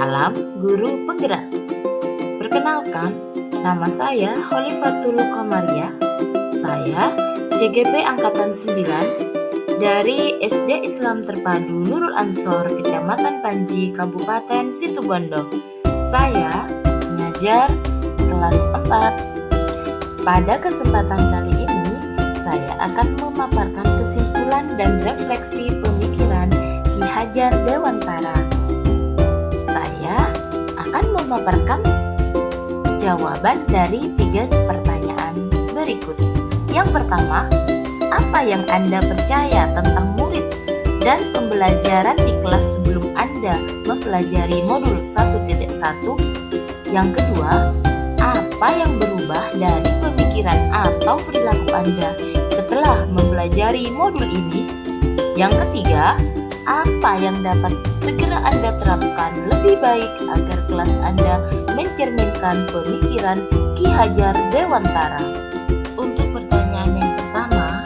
Salam Guru Penggerak. Perkenalkan, nama saya Khalifatul Qomaria. Saya CGP Angkatan 9 dari SD Islam Terpadu Nurul Ansor, Kecamatan Panji, Kabupaten Situbondo. Saya mengajar kelas 4. Pada kesempatan kali ini, saya akan memaparkan kesimpulan dan refleksi pemikiran Ki Hajar Dewantara. Saya akan memaparkan jawaban dari 3 pertanyaan berikut. Yang pertama, apa yang Anda percaya tentang murid dan pembelajaran di kelas sebelum Anda mempelajari modul 1.1? Yang kedua, apa yang berubah dari pemikiran atau perilaku Anda setelah mempelajari modul ini? Yang ketiga, apa yang dapat segera Anda terapkan lebih baik agar kelas Anda mencerminkan pemikiran Ki Hajar Dewantara? Untuk pertanyaan yang pertama,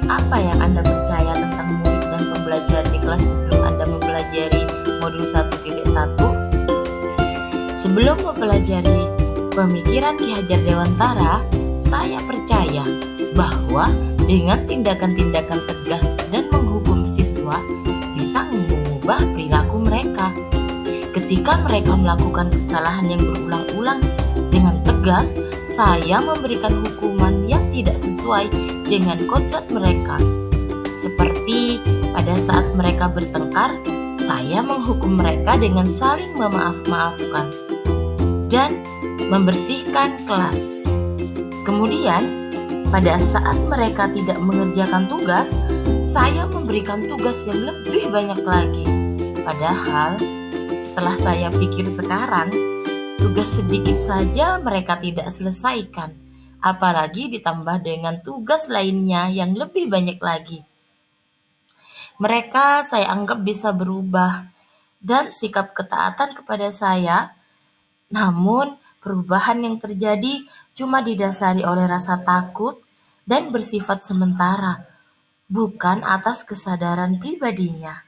apa yang Anda percaya tentang murid dan pembelajaran di kelas sebelum Anda mempelajari modul 1.1? Sebelum mempelajari pemikiran Ki Hajar Dewantara, saya percaya bahwa dengan tindakan-tindakan tegas dan menghukum siswa bisa mengubah perilaku mereka. Ketika mereka melakukan kesalahan yang berulang-ulang, dengan tegas saya memberikan hukuman yang tidak sesuai dengan kodrat mereka. Seperti pada saat mereka bertengkar, saya menghukum mereka dengan saling memaaf-maafkan dan membersihkan kelas. Kemudian, pada saat mereka tidak mengerjakan tugas, saya memberikan tugas yang lebih banyak lagi. Padahal, setelah saya pikir sekarang, tugas sedikit saja mereka tidak selesaikan, apalagi ditambah dengan tugas lainnya yang lebih banyak lagi. Mereka saya anggap bisa berubah dan sikap ketaatan kepada saya. Namun, perubahan yang terjadi cuma didasari oleh rasa takut dan bersifat sementara, bukan atas kesadaran pribadinya.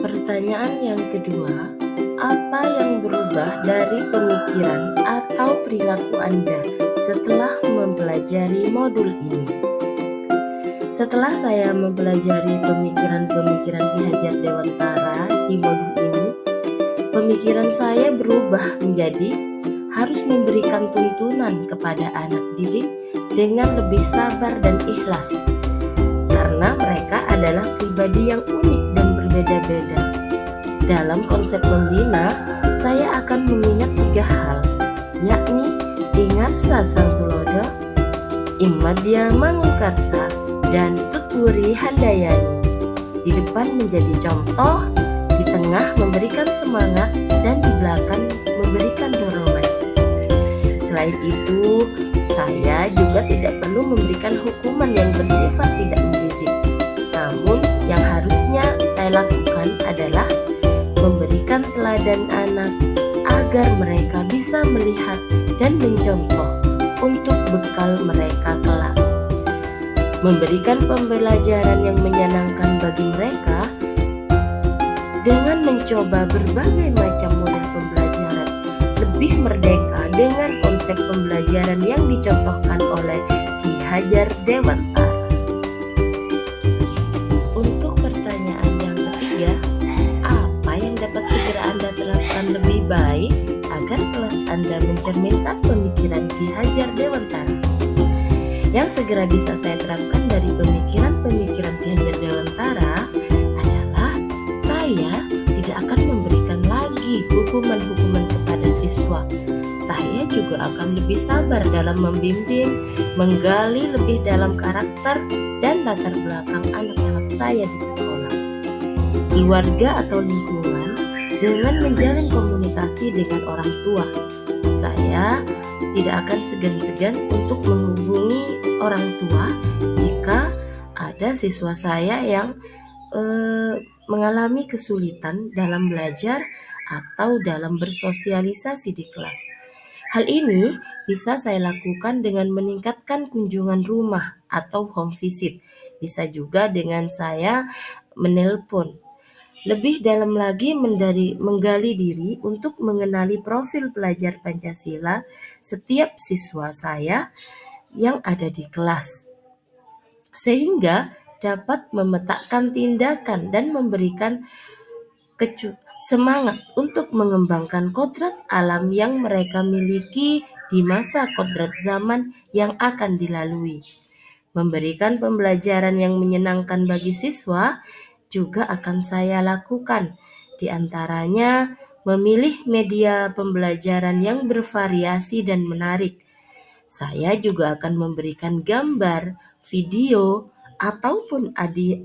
Pertanyaan yang kedua, apa yang berubah dari pemikiran atau perilaku Anda setelah mempelajari modul ini? Setelah saya mempelajari pemikiran-pemikiran Ki Hajar Dewantara di modul ini, pemikiran saya berubah menjadi harus memberikan tuntunan kepada anak didik dengan lebih sabar dan ikhlas, karena mereka adalah pribadi yang unik dan berbeda-beda. Dalam konsep membina, saya akan mengingat 3 hal, yakni Ingarsa Sang Tulodo, Imadya Mangunkarsa, dan Tutwuri Handayani. Di depan menjadi contoh, di tengah memberikan semangat, dan di belakang memberikan dorongan. Selain itu, saya juga tidak perlu memberikan hukuman yang bersifat tidak mendidik. Namun, yang harusnya saya lakukan adalah memberikan teladan anak agar mereka bisa melihat dan mencontoh untuk bekal mereka kelak. Memberikan pembelajaran yang menyenangkan bagi mereka dengan mencoba berbagai macam model pembelajaran lebih merdeka dengan konsep pembelajaran yang dicontohkan oleh Ki Hajar Dewantara. Untuk pertanyaan yang ketiga, apa yang dapat segera Anda terapkan lebih baik agar kelas Anda mencerminkan pemikiran Ki Hajar Dewantara? Yang segera bisa saya terapkan dari pemikiran-pemikiran Ki Hajar Dewantara adalah saya tidak akan memberikan lagi hukuman-hukuman kepada siswa. Saya juga akan lebih sabar dalam membimbing, menggali lebih dalam karakter dan latar belakang anak-anak saya di sekolah, keluarga atau lingkungan, dengan menjalin komunikasi dengan orang tua. Saya tidak akan segan-segan untuk menghubungi orang tua jika ada siswa saya yang mengalami kesulitan dalam belajar atau dalam bersosialisasi di kelas. Hal ini bisa saya lakukan dengan meningkatkan kunjungan rumah atau home visit. Bisa juga dengan saya menelpon. lebih dalam lagi menggali diri untuk mengenali profil pelajar Pancasila setiap siswa saya yang ada di kelas, sehingga dapat memetakkan tindakan dan memberikan semangat untuk mengembangkan kodrat alam yang mereka miliki di masa kodrat zaman yang akan dilalui. Memberikan pembelajaran yang menyenangkan bagi siswa juga akan saya lakukan. Di antaranya, memilih media pembelajaran yang bervariasi dan menarik. Saya juga akan memberikan gambar, video, ataupun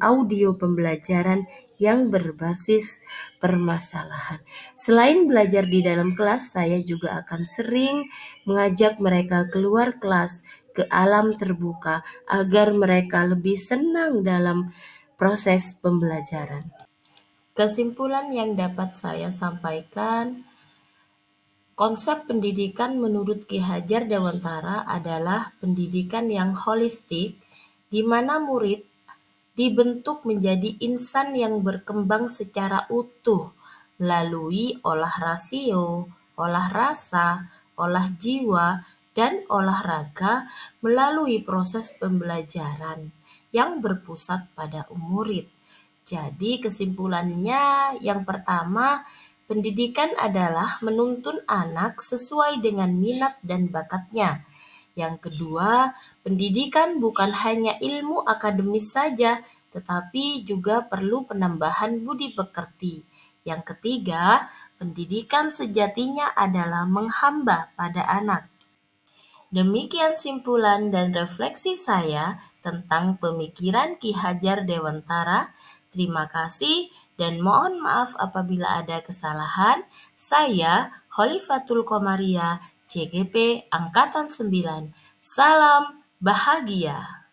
audio pembelajaran yang berbasis permasalahan. Selain belajar di dalam kelas, saya juga akan sering mengajak mereka keluar kelas ke alam terbuka agar mereka lebih senang dalam proses pembelajaran. Kesimpulan yang dapat saya sampaikan, konsep pendidikan menurut Ki Hajar Dewantara adalah pendidikan yang holistik, di mana murid dibentuk menjadi insan yang berkembang secara utuh melalui olah rasio, olah rasa, olah jiwa, dan olahraga melalui proses pembelajaran yang berpusat pada murid. Jadi kesimpulannya yang pertama, pendidikan adalah menuntun anak sesuai dengan minat dan bakatnya. Yang kedua, pendidikan bukan hanya ilmu akademis saja, tetapi juga perlu penambahan budi pekerti. Yang ketiga, pendidikan sejatinya adalah menghamba pada anak. Demikian simpulan dan refleksi saya tentang pemikiran Ki Hajar Dewantara. Terima kasih dan mohon maaf apabila ada kesalahan. Saya Khalifatul Qomaria, CGP Angkatan 9. Salam bahagia.